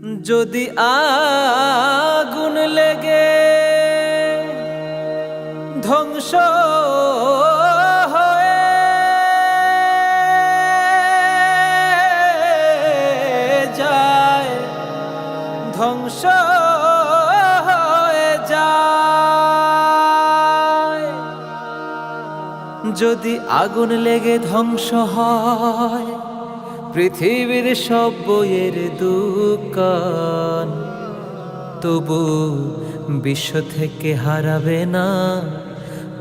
যদি আগুন লেগে ধ্বংস হয়ে যায়, ধ্বংস হয়ে যায়, যদি আগুন লেগে ধ্বংস হয় পৃথিবীর সব বইয়ের দোকান, তবু বিশ্ব থেকে হারাবে না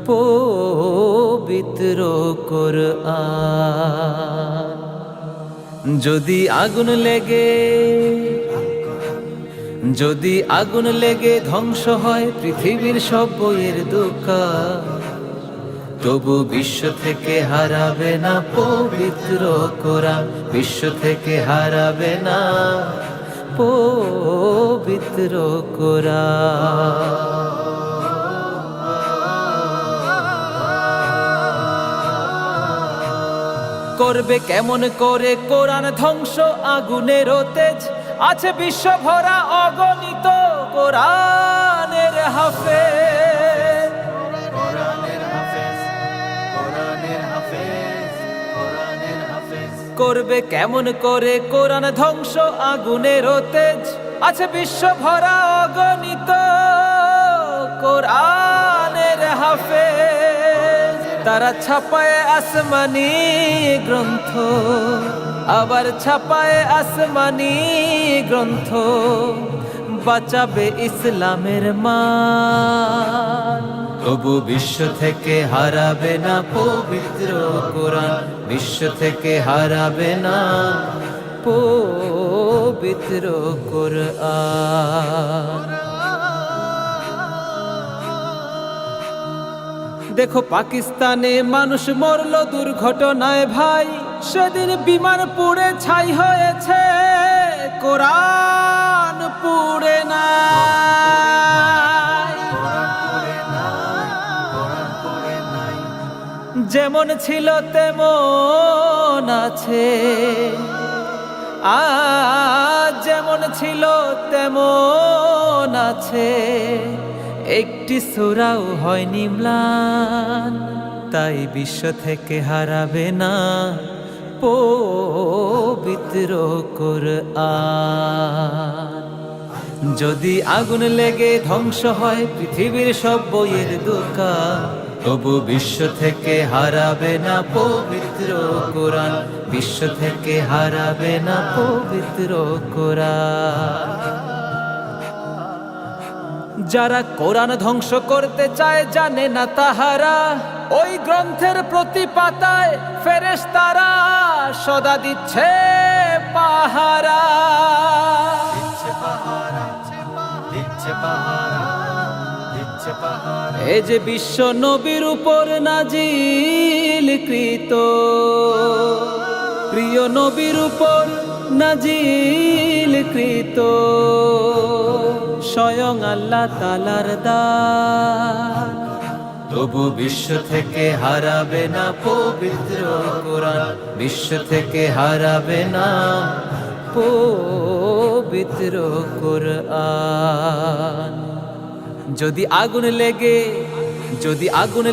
পবিত্র কোরআন। যদি আগুন লেগে ধ্বংস হয় পৃথিবীর সব বইয়ের দোকান, তবু বিশ্ব থেকে হারাবে না পবিত্র কোরআন, বিশ্ব থেকে হারাবে না পবিত্র কোরআন। করবে কেমন করে কোরআন ধ্বংস? আগুনের তেজ আছে বিশ্ব ভরা অগণিত কোরআনের হাফেজ। করবে কেমন করে কোরআন ধ্বংস? আগুনের তেজ আছে বিশ্ব ভরা অগণিত কোরআনের হাফেজ। তারা ছাপায় আসমানি গ্রন্থ, আবার ছাপায় আসমানি গ্রন্থ, বাঁচাবে ইসলামের মান, তবু বিশ্ব থেকে হারাবে না পবিত্র কোরআন, বিশ্ব থেকে হারাবে না পবিত্র কোরআন। দেখো পাকিস্তানে মানুষ মরল দুর্ঘটনায় ভাই, সেদিন বিমান পুড়ে ছাই হয়েছে, কোরআন পুড়ে না। যেমন ছিল তেমন আছে, আজ যেমন ছিল তেমন আছে, একটি সূরাও হয়নি ম্লান, তাই বিশ্ব থেকে হারাবে না পবিত্র কোরআন। যদি আগুন লেগে ধ্বংস হয় পৃথিবীর সব বইয়ের দোকান, তবু বিশ্ব থেকে হারাবে না পবিত্র কোরআন, বিশ্ব থেকে হারাবে না পবিত্র কোরআন। যারা কোরআন ধ্বংস করতে চায় জানে না তাহারা, ওই গ্রন্থের প্রতি পাতায় ফেরেশতারা সদা দিচ্ছে পাহারা। এ যে বিশ্ব নবীর উপর নাজিলকৃত, প্রিয় নবীর উপর নাজিলকৃত, স্বয়ং আল্লাহ তাআলার দান, তবু বিশ্ব থেকে হারাবে না পবিত্র কোরআন, বিশ্ব থেকে হারাবে না পবিত্র কোরআন। যদি আগুন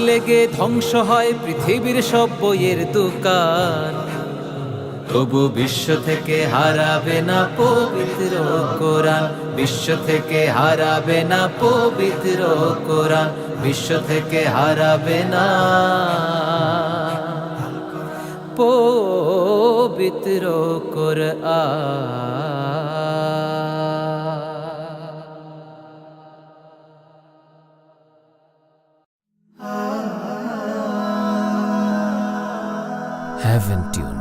লেগে ধ্বংস হয় পৃথিবীর সব বইয়ের দোকান, তবু বিশ্ব থেকে হারাবে না পবিত্র কোরআন, বিশ্ব থেকে হারাবে না পবিত্র কোরআন, বিশ্ব থেকে হারাবে না পবিত্র কোরআন। Heaven Tune